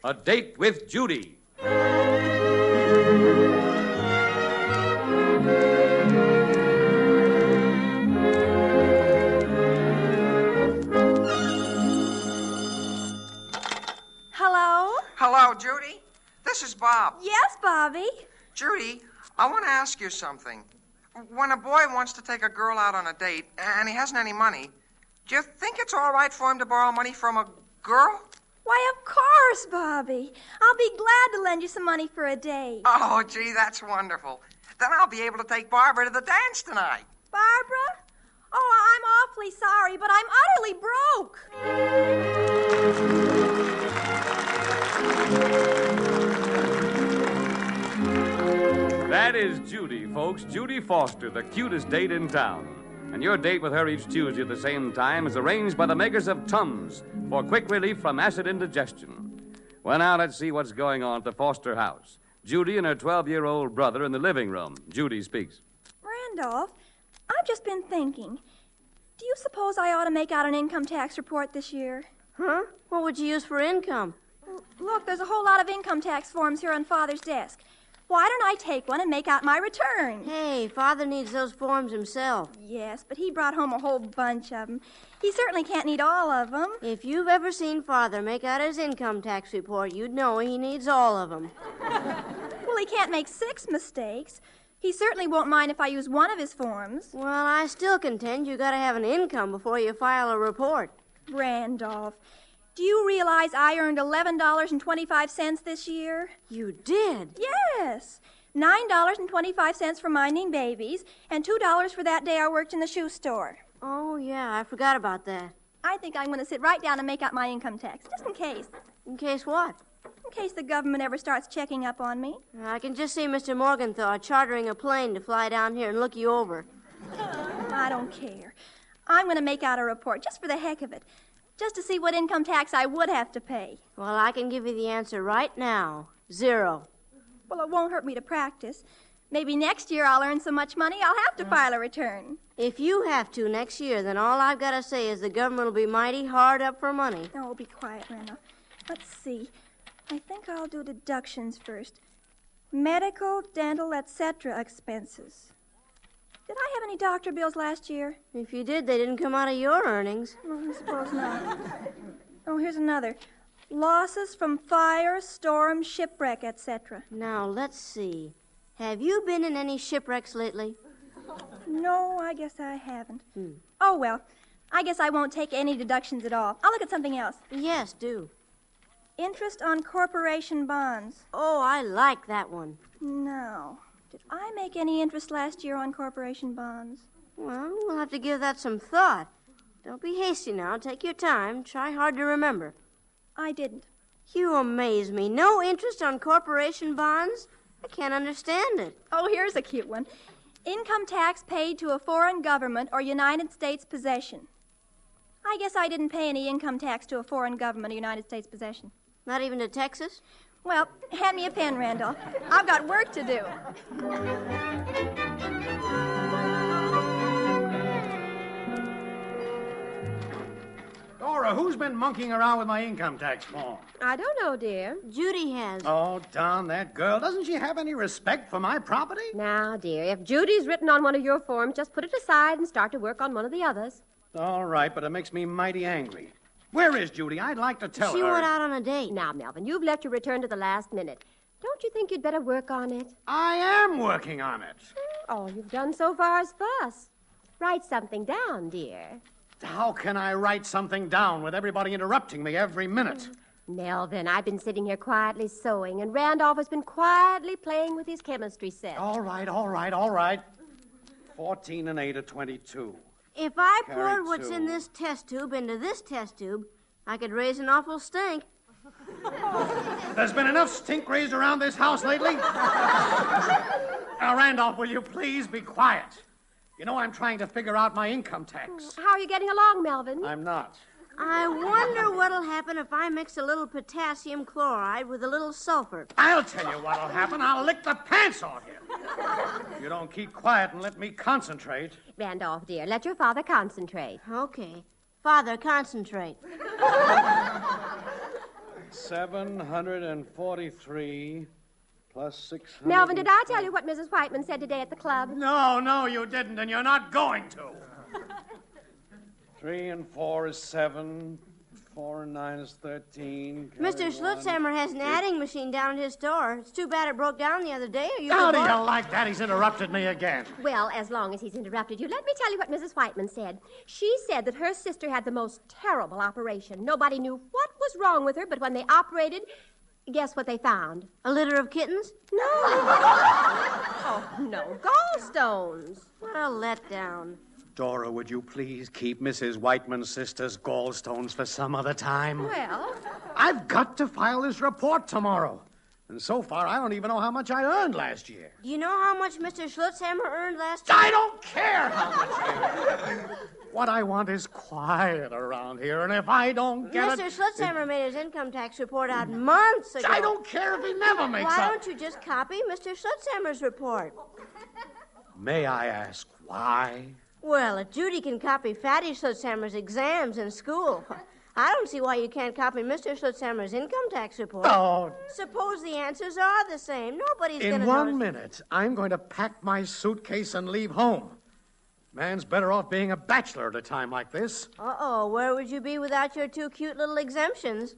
A Date with Judy. Hello? Hello, Judy. This is Bob. Yes, Bobby. Judy, I want to ask you something. When a boy wants to take a girl out on a date and he hasn't any money, do you think it's all right for him to borrow money from a girl? Why, of course, Bobby. I'll be glad to lend you some money for a date. Oh, gee, that's wonderful. Then I'll be able to take Barbara to the dance tonight. Barbara? Oh, I'm awfully sorry, but I'm utterly broke. That is Judy, folks. Judy Foster, the cutest date in town. And your date with her each Tuesday at the same time is arranged by the makers of Tums for quick relief from acid indigestion. Well, now let's see what's going on at the Foster house. Judy and her 12-year-old brother in the living room. Judy speaks. Randolph, I've just been thinking. Do you suppose I ought to make out an income tax report this year? Huh? What would you use for income? Look, there's a whole lot of income tax forms here on Father's desk. Why don't I take one and make out my return? Hey, Father needs those forms himself. Yes, but he brought home a whole bunch of them. He certainly can't need all of them. If you've ever seen Father make out his income tax report, you'd know he needs all of them. Well, he can't make 6 mistakes. He certainly won't mind if I use one of his forms. Well, I still contend you got to have an income before you file a report. Randolph, do you realize I earned $11.25 this year? You did? Yes. $9.25 for minding babies, and $2 for that day I worked in the shoe store. Oh, yeah, I forgot about that. I think I'm going to sit right down and make out my income tax, just in case. In case what? In case the government ever starts checking up on me. I can just see Mr. Morgenthau chartering a plane to fly down here and look you over. I don't care. I'm going to make out a report, just for the heck of it. Just to see what income tax I would have to pay. Well, I can give you the answer right now. 0. Well, it won't hurt me to practice. Maybe next year I'll earn so much money I'll have to file a return. If you have to next year, then all I've got to say is the government will be mighty hard up for money. Oh, be quiet, Randolph. Let's see. I think I'll do deductions first. Medical, dental, etc. expenses. Did I have any doctor bills last year? If you did, they didn't come out of your earnings. Well, I suppose not. Oh, here's another. Losses from fire, storm, shipwreck, etc. Now, let's see. Have you been in any shipwrecks lately? No, I guess I haven't. Oh, well, I guess I won't take any deductions at all. I'll look at something else. Yes, do. Interest on corporation bonds. Oh, I like that one. No. Did I make any interest last year on corporation bonds? Well, we'll have to give that some thought. Don't be hasty now. Take your time. Try hard to remember. I didn't. You amaze me. No interest on corporation bonds? I can't understand it. Oh, here's a cute one. Income tax paid to a foreign government or United States possession. I guess I didn't pay any income tax to a foreign government or United States possession. Not even to Texas? Well, hand me a pen, Randolph. I've got work to do. Dora, who's been monkeying around with my income tax form? I don't know, dear. Judy has. Oh, darn that girl. Doesn't she have any respect for my property? Now, dear, if Judy's written on one of your forms, just put it aside and start to work on one of the others. All right, but it makes me mighty angry. Where is Judy? I'd like to tell her. She went out on a date. Now, Melvin, you've left your return to the last minute. Don't you think you'd better work on it? I am working on it. All you've done so far is fuss. Write something down, dear. How can I write something down with everybody interrupting me every minute? Melvin, I've been sitting here quietly sewing, and Randolph has been quietly playing with his chemistry set. All right. 14 and 8 are 22. If I Carry poured what's 2. in this test tube into this test tube, I could raise an awful stink. There's been enough stink raised around this house lately. Now, Randolph, will you please be quiet? You know I'm trying to figure out my income tax. How are you getting along, Melvin? I'm not. I wonder what'll happen if I mix a little potassium chloride with a little sulfur. I'll tell you what'll happen. I'll lick the pants off you. If you don't keep quiet and let me concentrate. Randolph, dear, let your father concentrate. Okay. Father, concentrate. $743 plus 600. Melvin, did I tell you what Mrs. Whiteman said today at the club? No, you didn't, and you're not going to. 3 and 4 is 7. 4 and 9 is 13. Mr. Schlutzhammer has an adding machine down at his store. It's too bad it broke down the other day. How do you like that? He's interrupted me again. Well, as long as he's interrupted you, let me tell you what Mrs. Whiteman said. She said that her sister had the most terrible operation. Nobody knew what was wrong with her, but when they operated, guess what they found? A litter of kittens? No. Oh, no. Gallstones. What a letdown. Dora, would you please keep Mrs. Whiteman's sister's gallstones for some other time? Well, I've got to file this report tomorrow. And so far, I don't even know how much I earned last year. Do you know how much Mr. Schlutzhammer earned last year? I don't care how much I earned. What I want is quiet around here, and if I don't get Mr. Schlutzhammer made his income tax report out months ago. I don't care if he never makes Why up. don't you just copy Mr. Schlutzhammer's report? May I ask why? Well, if Judy can copy Fatty Schlutzhammer's exams in school, I don't see why you can't copy Mr. Schlutzhammer's income tax report. Oh. Suppose the answers are the same. Nobody's going to In 1 minute, I'm going to pack my suitcase and leave home. Man's better off being a bachelor at a time like this. Uh-oh, where would you be without your 2 cute little exemptions?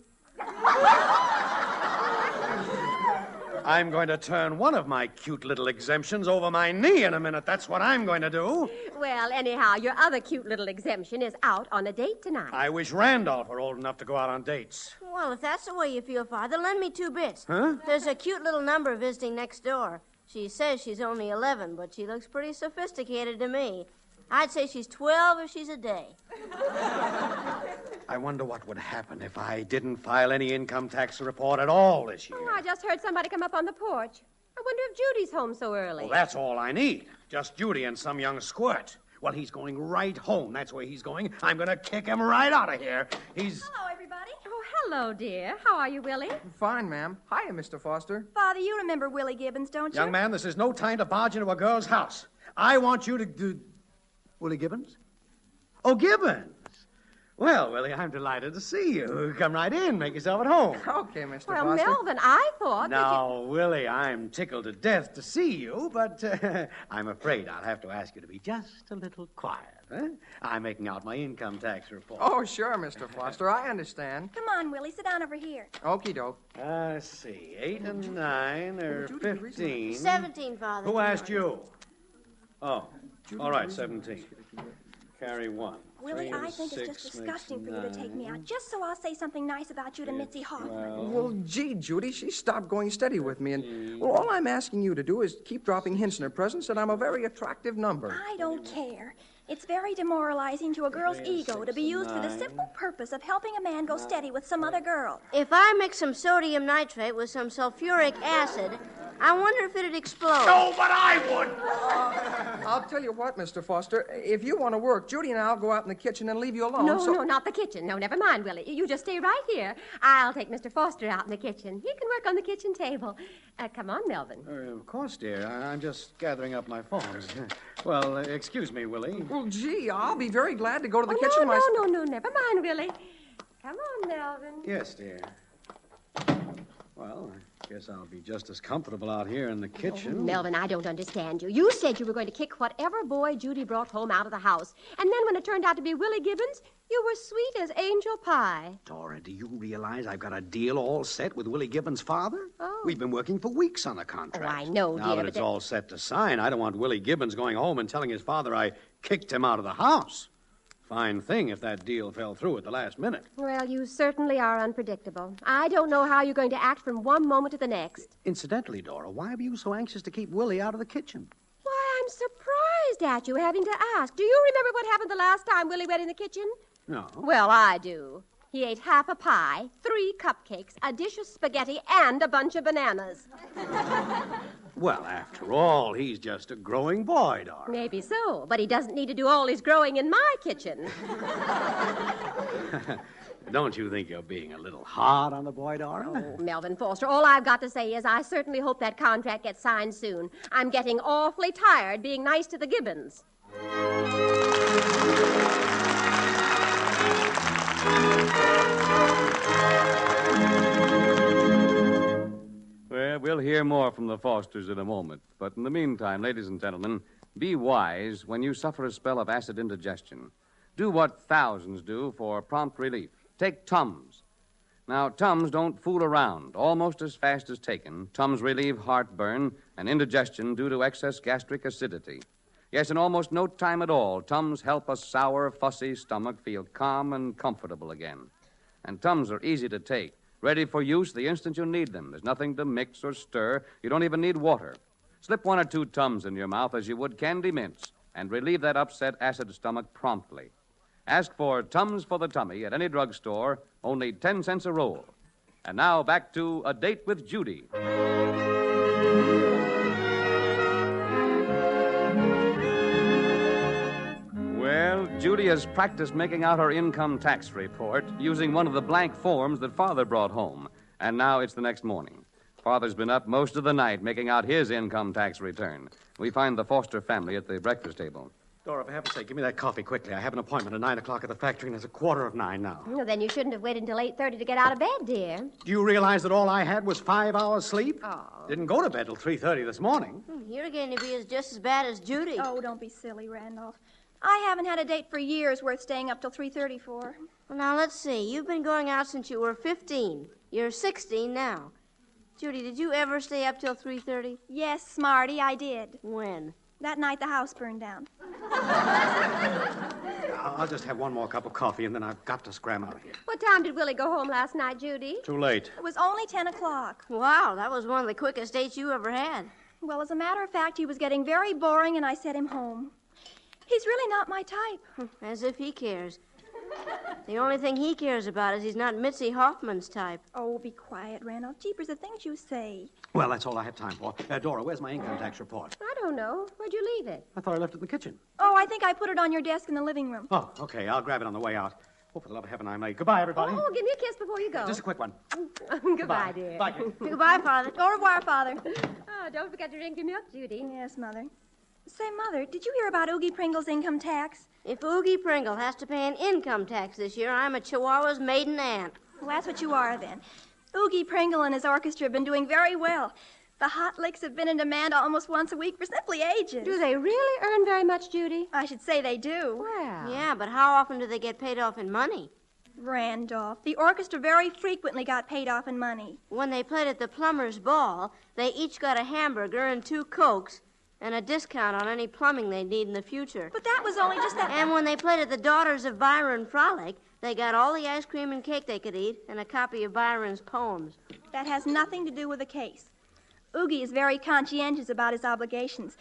I'm going to turn one of my cute little exemptions over my knee in a minute. That's what I'm going to do. well, anyhow, your other cute little exemption is out on a date tonight. I wish Randolph were old enough to go out on dates. Well, if that's the way you feel, Father, lend me 2 bits. Huh? There's a cute little number visiting next door. She says she's only 11, but she looks pretty sophisticated to me. I'd say she's 12 if she's a day. I wonder what would happen if I didn't file any income tax report at all this year. Oh, I just heard somebody come up on the porch. I wonder if Judy's home so early. Well, that's all I need. Just Judy and some young squirt. Well, he's going right home. That's where he's going. I'm going to kick him right out of here. Hello, everybody. Oh, hello, dear. How are you, Willie? Fine, ma'am. Hiya, Mr. Foster. Father, you remember Willie Gibbons, don't you? Young man, this is no time to barge into a girl's house. I want you to do... Willie Gibbons? Oh, Gibbons. Well, Willie, I'm delighted to see you. Come right in. Make yourself at home. Okay, Mr. Well, Foster. Melvin, I thought Now, Willie, I'm tickled to death to see you, but I'm afraid I'll have to ask you to be just a little quiet. Huh? I'm making out my income tax report. Oh, sure, Mr. Foster. I understand. Come on, Willie. Sit down over here. Okie doke. Let's see. 8 and 9 are 15. 17, Father. Who asked you? Oh, all right, 17. Carry 1. Willie, 3 I and think it's 6 just disgusting for you to take me 9. out, just so I'll say something nice about you to Mitzi Hoffman. Well, gee, Judy, she stopped going steady with me, and well, all I'm asking you to do is keep dropping hints in her presence that I'm a very attractive number. I don't care. It's very demoralizing to a girl's ego to be used for the simple purpose of helping a man go steady with some other girl. If I mix some sodium nitrate with some sulfuric acid, I wonder if it'd explode. No, but I would. I'll tell you what, Mr. Foster. If you want to work, Judy and I'll go out in the kitchen and leave you alone. No, not the kitchen. No, never mind, Willie. You just stay right here. I'll take Mr. Foster out in the kitchen. He can work on the kitchen table. Come on, Melvin. Of course, dear. I'm just gathering up my forms. Well, excuse me, Willie. Well, gee, I'll be very glad to go to the Oh, kitchen myself. no, never mind, Willie. Come on, Melvin. Yes, dear. Well, I guess I'll be just as comfortable out here in the kitchen. Melvin, I don't understand you. You said you were going to kick whatever boy Judy brought home out of the house. And then when it turned out to be Willie Gibbons, you were sweet as angel pie. Dora, do you realize I've got a deal all set with Willie Gibbons' father? Oh. We've been working for weeks on the contract. Oh, I know, Now dear, that but it's all set to sign, I don't want Willie Gibbons going home and telling his father I kicked him out of the house. Fine thing if that deal fell through at the last minute. Well, you certainly are unpredictable. I don't know how you're going to act from one moment to the next. Incidentally, Dora, why were you so anxious to keep Willie out of the kitchen? Why, I'm surprised at you having to ask. Do you remember what happened the last time Willie went in the kitchen? No. Well, I do. He ate half a pie, 3 cupcakes, a dish of spaghetti, and a bunch of bananas. Well, after all, he's just a growing boy, Dora. Maybe so, but he doesn't need to do all his growing in my kitchen. Don't you think you're being a little hard on the boy, Dora? Oh, Melvin Foster, all I've got to say is I certainly hope that contract gets signed soon. I'm getting awfully tired being nice to the Gibbons. hear more from the Fosters in a moment. But in the meantime, ladies and gentlemen, be wise when you suffer a spell of acid indigestion. Do what thousands do for prompt relief. Take Tums. Now, Tums don't fool around. Almost as fast as taken, Tums relieve heartburn and indigestion due to excess gastric acidity. Yes, in almost no time at all, Tums help a sour, fussy stomach feel calm and comfortable again. And Tums are easy to take, ready for use the instant you need them. There's nothing to mix or stir. You don't even need water. Slip 1 or 2 Tums in your mouth as you would candy mints and relieve that upset acid stomach promptly. Ask for Tums for the tummy at any drugstore, only 10 cents a roll. And now back to A Date with Judy. Well, Judy has practiced making out her income tax report using one of the blank forms that Father brought home. And now it's the next morning. Father's been up most of the night making out his income tax return. We find the Foster family at the breakfast table. Dora, for heaven's sake, give me that coffee quickly. I have an appointment at 9 o'clock at the factory, and it's 9:15 now. Well, then you shouldn't have waited until 8:30 to get out of bed, dear. Do you realize that all I had was 5 hours sleep? Oh. Didn't go to bed till 3:30 this morning. You're going to be just as bad as Judy. Oh, don't be silly, Randolph. I haven't had a date for years worth staying up till 3:30 for. Well, now, let's see. You've been going out since you were 15. You're 16 now. Judy, did you ever stay up till 3:30? Yes, Smarty, I did. When? That night the house burned down. I'll just have one more cup of coffee, and then I've got to scram out of here. What time did Willie go home last night, Judy? Too late. It was only 10 o'clock. Wow, that was one of the quickest dates you ever had. Well, as a matter of fact, he was getting very boring, and I sent him home. He's really not my type. As if he cares. The only thing he cares about is he's not Mitzi Hoffman's type. Oh, be quiet, Randolph. Jeepers, the things you say. Well, that's all I have time for. Dora, where's my income tax report? I don't know. Where'd you leave it? I thought I left it in the kitchen. Oh, I think I put it on your desk in the living room. Oh, okay. I'll grab it on the way out. Oh, for the love of heaven, I'm late. Goodbye, everybody. Oh, give me a kiss before you go. Just a quick one. Goodbye, dear. Bye, Judy. Goodbye, Father. Au revoir, Father. Oh, don't forget to drink your milk, Judy. Yes, Mother. Say, Mother, did you hear about Oogie Pringle's income tax? If Oogie Pringle has to pay an income tax this year, I'm a Chihuahua's maiden aunt. Well, that's what you are, then. Oogie Pringle and his orchestra have been doing very well. The hot licks have been in demand almost once a week for simply ages. Do they really earn very much, Judy? I should say they do. Well. Yeah, but how often do they get paid off in money? Randolph, the orchestra very frequently got paid off in money. When they played at the Plumber's Ball, they each got a hamburger and 2 Cokes and a discount on any plumbing they need in the future. But that was only just that... And when they played at the Daughters of Byron Frolic, they got all the ice cream and cake they could eat and a copy of Byron's poems. That has nothing to do with the case. Oogie is very conscientious about his obligations.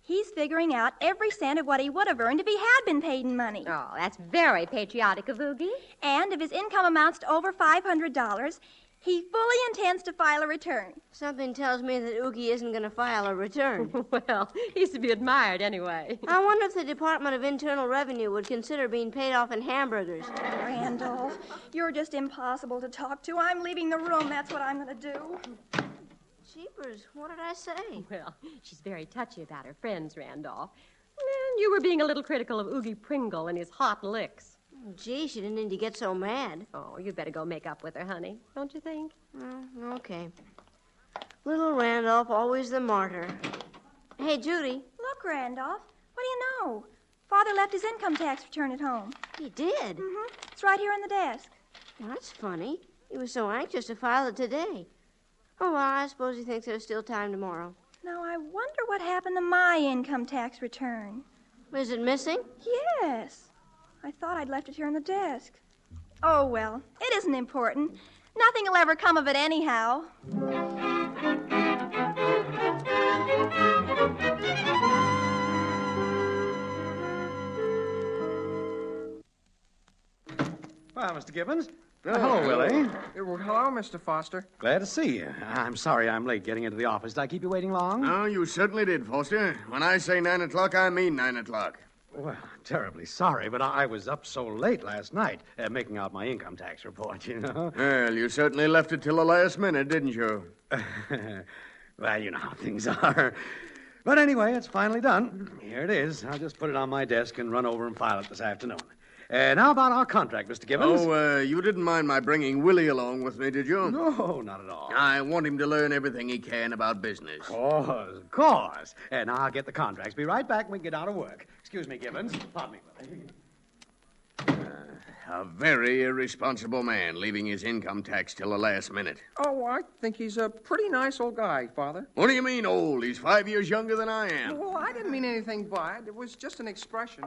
He's figuring out every cent of what he would have earned if he had been paid in money. Oh, that's very patriotic of Oogie. And if his income amounts to over $500, he fully intends to file a return. Something tells me that Oogie isn't going to file a return. Well, he's to be admired anyway. I wonder if the Department of Internal Revenue would consider being paid off in hamburgers. Randolph, you're just impossible to talk to. I'm leaving the room. That's what I'm going to do. Jeepers, what did I say? Well, she's very touchy about her friends, Randolph. And you were being a little critical of Oogie Pringle and his hot licks. Gee, she didn't need to get so mad. Oh, you'd better go make up with her, honey. Don't you think? Okay. Little Randolph, always the martyr. Hey, Judy. Look, Randolph, what do you know? Father left his income tax return at home. He did? Mm-hmm. It's right here on the desk. Well, that's funny. He was so anxious to file it today. Oh, well, I suppose he thinks there's still time tomorrow. Now, I wonder what happened to my income tax return. Is it missing? Yes. I thought I'd left it here on the desk. Oh, well, it isn't important. Nothing will ever come of it anyhow. Well, Mr. Gibbons. Hello, Willie. Well, hello, Mr. Foster. Glad to see you. I'm sorry I'm late getting into the office. Did I keep you waiting long? No, you certainly did, Foster. When I say 9 o'clock, I mean 9 o'clock. Well, terribly sorry, but I was up so late last night making out my income tax report, you know. Well, you certainly left it till the last minute, didn't you? Well, you know how things are. But anyway, it's finally done. Here it is. I'll just put it on my desk and run over and file it this afternoon. Now about our contract, Mr. Gibbons. Oh, you didn't mind my bringing Willie along with me, did you? No, not at all. I want him to learn everything he can about business. Of course. And I'll get the contracts. Be right back when we get out of work. Excuse me, Gibbons. Pardon me, Willie. A very irresponsible man, leaving his income tax till the last minute. Oh, I think he's a pretty nice old guy, Father. What do you mean, old? He's 5 years younger than I am. Well, I didn't mean anything by it. It was just an expression.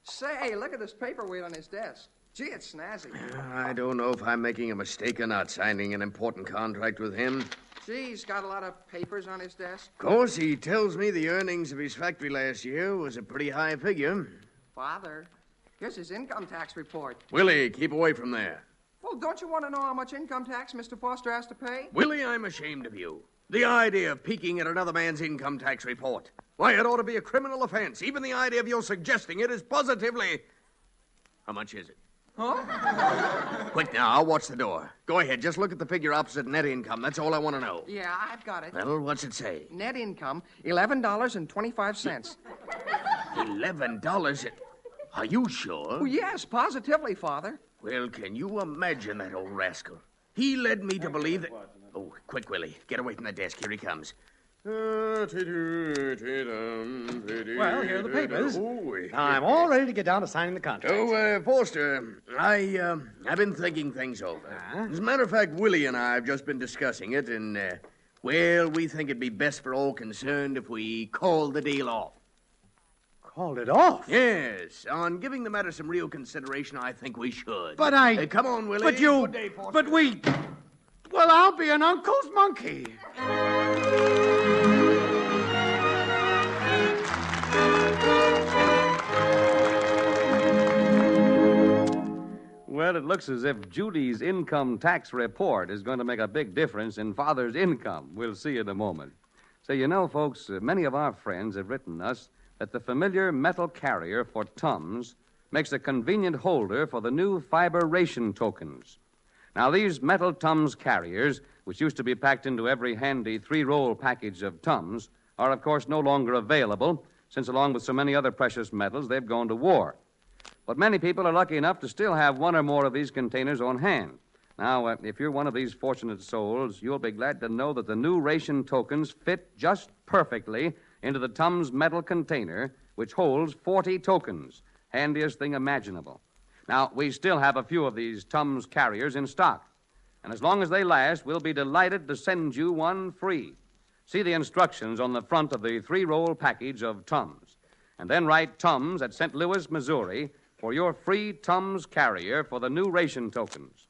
Say, look at this paperweight on his desk. Gee, it's snazzy. I don't know if I'm making a mistake or not signing an important contract with him. Gee, he's got a lot of papers on his desk. Of course, he tells me the earnings of his factory last year was a pretty high figure. Father, here's his income tax report. Willie, keep away from there. Well, don't you want to know how much income tax Mr. Foster has to pay? Willie, I'm ashamed of you. The idea of peeking at another man's income tax report. Why, it ought to be a criminal offense. Even the idea of your suggesting it is positively... How much is it? Huh? Quick now, I'll watch the door. Go ahead, just look at the figure opposite net income. That's all I want to know. Yeah, I've got it. Well, what's it say? Net income, $11.25. $11? Are you sure? Oh, yes, positively, Father. Well, can you imagine that old rascal? He led me to believe that... Oh, quick, Willie. Get away from the desk. Here he comes. Well, here are the papers. I'm all ready to get down to signing the contract. Oh, Foster, I've been thinking things over. As a matter of fact, Willie and I have just been discussing it, and, well, we think it'd be best for all concerned if we called the deal off. Called it off? Yes. On giving the matter some real consideration, I think we should. But I... Come on, Willie. But you... Good day, Foster. But we... Well, I'll be an uncle's monkey. Well, it looks as if Judy's income tax report is going to make a big difference in Father's income. We'll see in a moment. So, you know, folks, many of our friends have written us that the familiar metal carrier for Tums makes a convenient holder for the new fiber ration tokens. Now, these metal Tums carriers, which used to be packed into every handy 3-roll package of Tums, are, of course, no longer available, since along with so many other precious metals, they've gone to war. But many people are lucky enough to still have one or more of these containers on hand. Now, if you're one of these fortunate souls, you'll be glad to know that the new ration tokens fit just perfectly into the Tums metal container, which holds 40 tokens. Handiest thing imaginable. Now, we still have a few of these Tums carriers in stock. And as long as they last, we'll be delighted to send you one free. See the instructions on the front of the 3-roll package of Tums. And then write Tums at St. Louis, Missouri, for your free Tums carrier for the new ration tokens.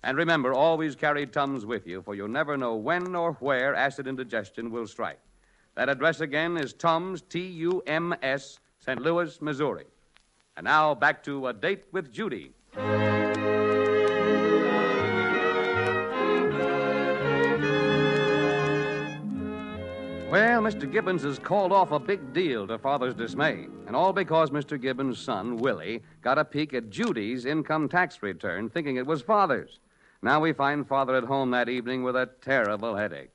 And remember, always carry Tums with you, for you'll never know when or where acid indigestion will strike. That address again is Tums, T-U-M-S, St. Louis, Missouri. And now, back to A Date with Judy. Well, Mr. Gibbons has called off a big deal to Father's dismay, and all because Mr. Gibbons' son, Willie, got a peek at Judy's income tax return, thinking it was Father's. Now we find Father at home that evening with a terrible headache.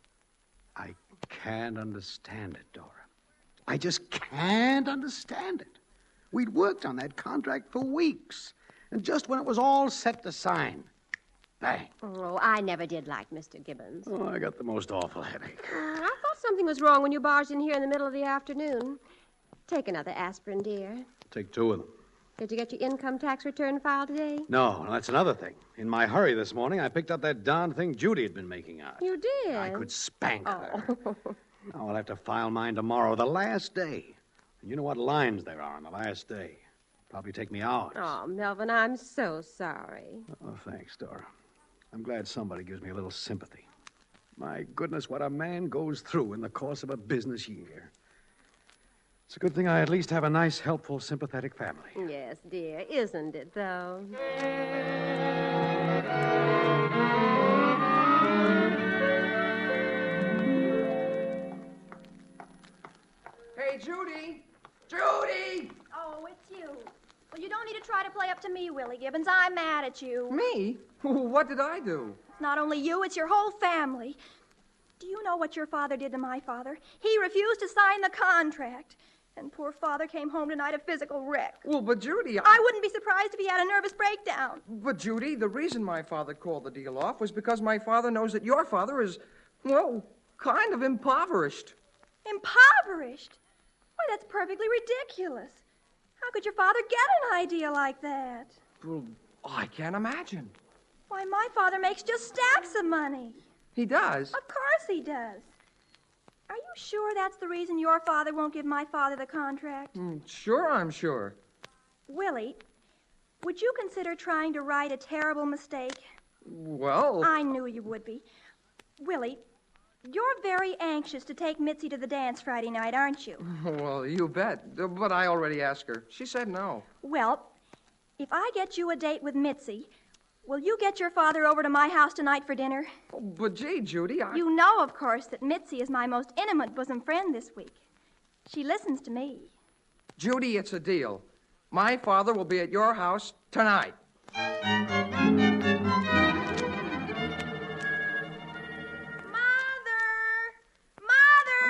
I can't understand it, Dora. I just can't understand it. We'd worked on that contract for weeks, and just when it was all set to sign, bang. Oh, I never did like Mr. Gibbons. Oh, I got the most awful headache. I thought something was wrong when you barged in here in the middle of the afternoon. Take another aspirin, dear. Take 2 of them. Did you get your income tax return filed today? No, that's another thing. In my hurry this morning, I picked up that darn thing Judy had been making out. You did? I could spank her. Oh. Now, I'll have to file mine tomorrow, the last day. And you know what lines there are on the last day. Probably take me hours. Oh, Melvin, I'm so sorry. Oh, thanks, Dora. I'm glad somebody gives me a little sympathy. My goodness, what a man goes through in the course of a business year. It's a good thing I at least have a nice, helpful, sympathetic family. Yes, dear. Isn't it, though? Hey, Judy! Judy! Oh, it's you. Well, you don't need to try to play up to me, Willie Gibbons. I'm mad at you. Me? What did I do? It's not only you, it's your whole family. Do you know what your father did to my father? He refused to sign the contract. And poor Father came home tonight a physical wreck. Well, but Judy, I wouldn't be surprised if he had a nervous breakdown. But Judy, the reason my father called the deal off was because my father knows that your father is, well, kind of impoverished. Impoverished? Why, that's perfectly ridiculous. How could your father get an idea like that? Well, I can't imagine. Why, my father makes just stacks of money. He does? Of course he does. Are you sure that's the reason your father won't give my father the contract? Sure, I'm sure. Willie, would you consider trying to right a terrible mistake? Well... I knew you would be. Willie, you're very anxious to take Mitzi to the dance Friday night, aren't you? Well, you bet. But I already asked her. She said no. Well, if I get you a date with Mitzi, will you get your father over to my house tonight for dinner? Oh, but gee, Judy, You know, of course, that Mitzi is my most intimate bosom friend this week. She listens to me. Judy, it's a deal. My father will be at your house tonight.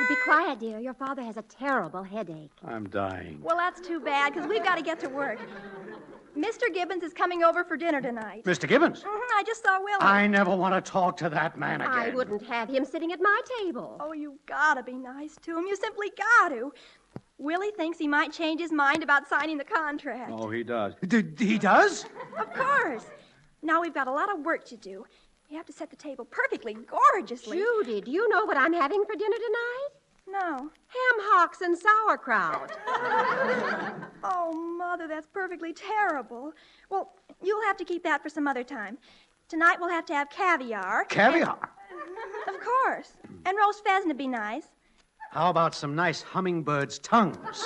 Be quiet, dear. Your father has a terrible headache. I'm dying. Well, that's too bad, because we've got to get to work. Mr. Gibbons is coming over for dinner tonight. Mr. Gibbons? I just saw Willie. I never want to talk to that man again. I wouldn't have him sitting at my table. Oh, you gotta be nice to him. You simply got to. Willie thinks he might change his mind about signing the contract. Oh, he does. He does? Of course. Now we've got a lot of work to do. You have to set the table perfectly gorgeously. Judy, do you know what I'm having for dinner tonight? No. Ham hocks and sauerkraut. Oh, Mother, that's perfectly terrible. Well, you'll have to keep that for some other time. Tonight we'll have to have caviar. Caviar? Of course. And roast pheasant would be nice. How about some nice hummingbird's tongues?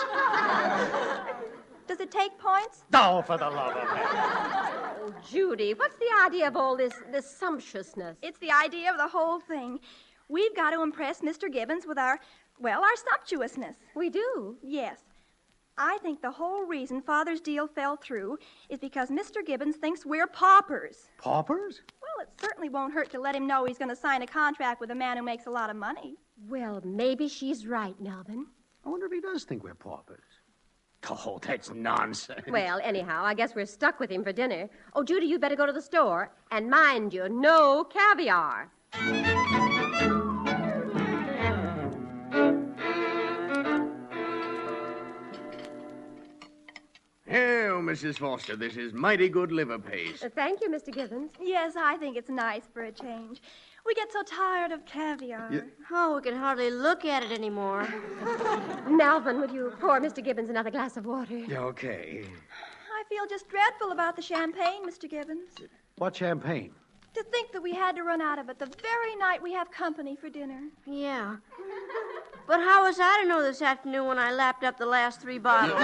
Does it take points? Oh, for the love of heaven. Oh, Judy, what's the idea of all this sumptuousness? It's the idea of the whole thing. We've got to impress Mr. Gibbons with our sumptuousness. We do? Yes. I think the whole reason Father's deal fell through is because Mr. Gibbons thinks we're paupers. Paupers? Well, it certainly won't hurt to let him know he's going to sign a contract with a man who makes a lot of money. Well, maybe she's right, Melvin. I wonder if he does think we're paupers. Oh, that's nonsense. Well, anyhow, I guess we're stuck with him for dinner. Oh, Judy, you'd better go to the store. And mind you, no caviar. Oh, Mrs. Foster, this is mighty good liver paste. Thank you, Mr. Gibbons. Yes, I think it's nice for a change. We get so tired of caviar. Yeah. Oh, we can hardly look at it anymore. Melvin, would you pour Mr. Gibbons another glass of water? Yeah, okay. I feel just dreadful about the champagne, Mr. Gibbons. What champagne? To think that we had to run out of it the very night we have company for dinner. Yeah. But how was I to know this afternoon when I lapped up the last 3 bottles?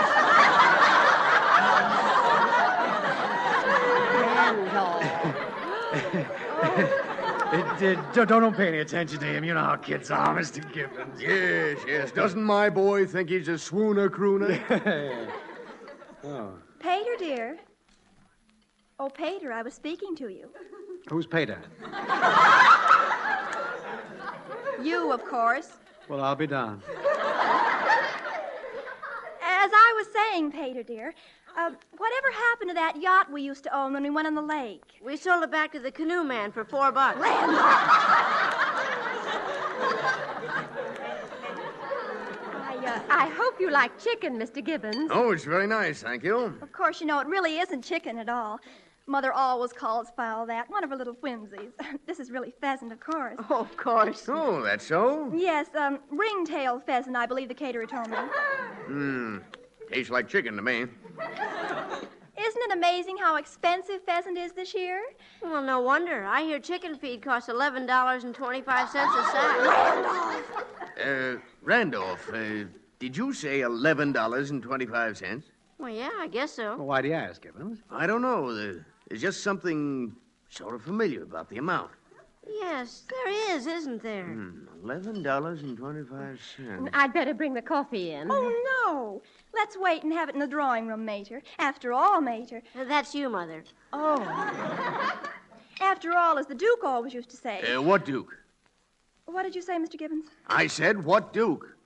Don't pay any attention to him. You know how kids are, Mr. Gibbons. Yes. Doesn't my boy think he's a swooner crooner? Oh. Pater, dear. Oh, Pater, I was speaking to you. Who's Pater? You, of course. Well, I'll be down. As I was saying, Pater, dear, whatever happened to that yacht we used to own when we went on the lake? We sold it back to the canoe man for $4. I hope you like chicken, Mr. Gibbons. Oh, it's very nice, thank you. Of course, you know, it really isn't chicken at all. Mother always calls fowl that, one of her little whimsies. This is really pheasant, of course. Oh, of course. Oh, that's so? Yes, ring-tailed pheasant, I believe the caterer told me. Tastes like chicken to me. Isn't it amazing how expensive pheasant is this year? Well, no wonder. I hear chicken feed costs $11.25 a sack. Randolph, did you say $11.25? Well, yeah, I guess so. Well, why do you ask, Gibbons? I don't know. There's just something sort of familiar about the amount. Yes, there is, isn't there? $11.25. I'd better bring the coffee in. Oh, no. Let's wait and have it in the drawing room, Mater. After all, Mater. That's you, Mother. Oh. After all, as the Duke always used to say. What Duke? What did you say, Mr. Gibbons? I said, what Duke?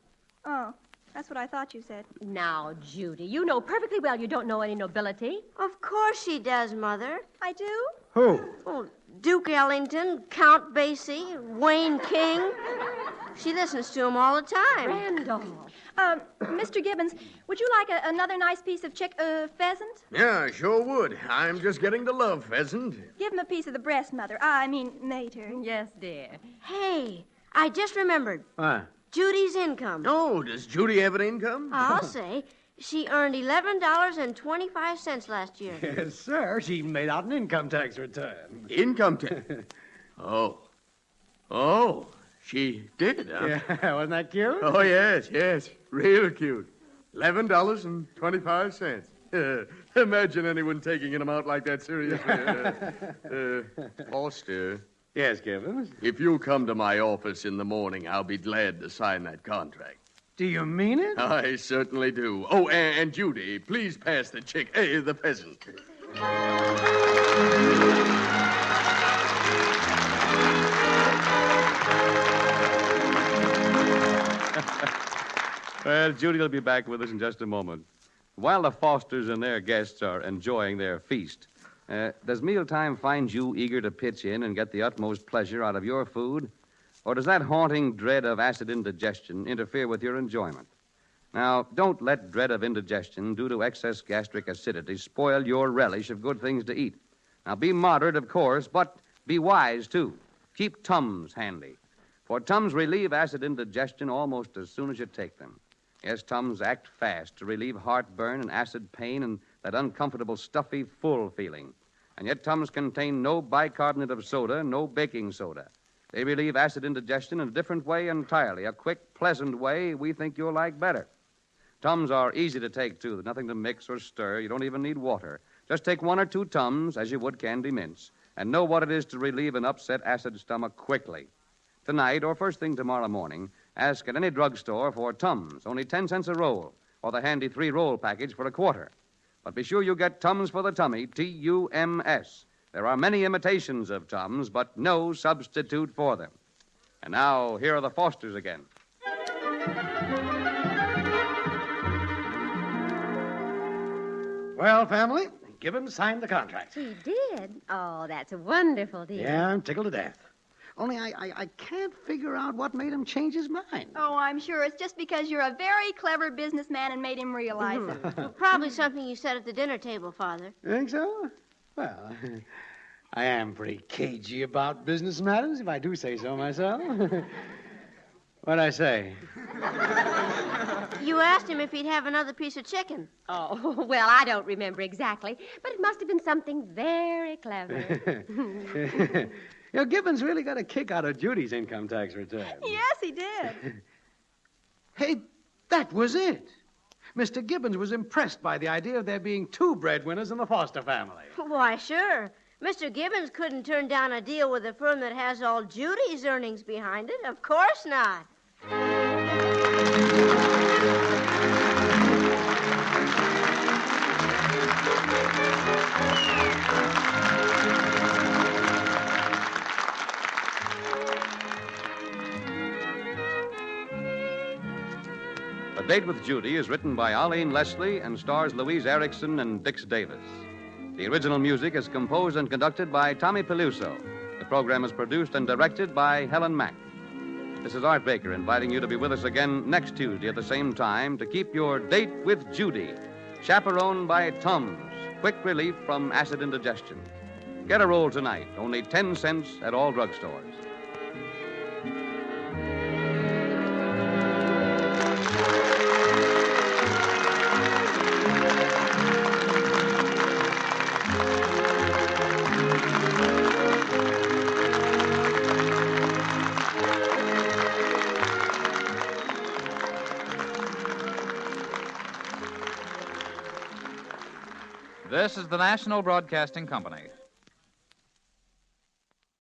Oh. That's what I thought you said. Now, Judy, you know perfectly well you don't know any nobility. Of course she does, Mother. I do? Who? Oh, Duke Ellington, Count Basie, Wayne King. She listens to him all the time. Randolph. Mr. Gibbons, would you like another nice piece of pheasant? Yeah, sure would. I'm just getting to love pheasant. Give him a piece of the breast, Mother. I mean, Mater. Yes, dear. Hey, I just remembered. What? Judy's income. Oh, does Judy have an income? I'll say. She earned $11.25 last year. Yes, sir. She made out an income tax return. Income tax. Oh, she did, huh? Yeah, wasn't that cute? Oh, yes. Real cute. $11.25. Imagine anyone taking an amount like that seriously. Foster, Yes, Gibbons. if you'll come to my office in the morning, I'll be glad to sign that contract. Do you mean it? I certainly do. Oh, and Judy, please pass the the pheasant. Well, Judy will be back with us in just a moment. While the Fosters and their guests are enjoying their feast, does mealtime find you eager to pitch in and get the utmost pleasure out of your food? Or does that haunting dread of acid indigestion interfere with your enjoyment? Now, don't let dread of indigestion due to excess gastric acidity spoil your relish of good things to eat. Now, be moderate, of course, but be wise, too. Keep Tums handy. For Tums relieve acid indigestion almost as soon as you take them. Yes, Tums act fast to relieve heartburn and acid pain and that uncomfortable, stuffy, full feeling. And yet Tums contain no bicarbonate of soda, no baking soda. They relieve acid indigestion in a different way entirely, a quick, pleasant way we think you'll like better. Tums are easy to take, too. There's nothing to mix or stir. You don't even need water. Just take 1 or 2 Tums, as you would candy mints, and know what it is to relieve an upset acid stomach quickly. Tonight, or first thing tomorrow morning, ask at any drugstore for Tums, only 10 cents a roll, or the handy 3-roll package for $0.25. But be sure you get Tums for the tummy, Tums. There are many imitations of Tums, but no substitute for them. And now, here are the Fosters again. Well, family, Gibbons signed the contract. He did? Oh, that's wonderful, dear. Yeah, I'm tickled to death. Only I can't figure out what made him change his mind. Oh, I'm sure it's just because you're a very clever businessman and made him realize it. Well, probably something you said at the dinner table, Father. Think so? Well, I am pretty cagey about business matters, if I do say so myself. What'd I say? You asked him if he'd have another piece of chicken. Oh, well, I don't remember exactly, but it must have been something very clever. You know, Gibbons really got a kick out of Judy's income tax return. Yes, he did. Hey, that was it. Mr. Gibbons was impressed by the idea of there being 2 breadwinners in the Foster family. Why, sure. Mr. Gibbons couldn't turn down a deal with a firm that has all Judy's earnings behind it. Of course not. A Date with Judy is written by Arlene Leslie and stars Louise Erickson and Dix Davis. The original music is composed and conducted by Tommy Peluso. The program is produced and directed by Helen Mack. This is Art Baker inviting you to be with us again next Tuesday at the same time to keep your date with Judy, chaperoned by Tums, quick relief from acid indigestion. Get a roll tonight, only 10 cents at all drugstores. This is the National Broadcasting Company.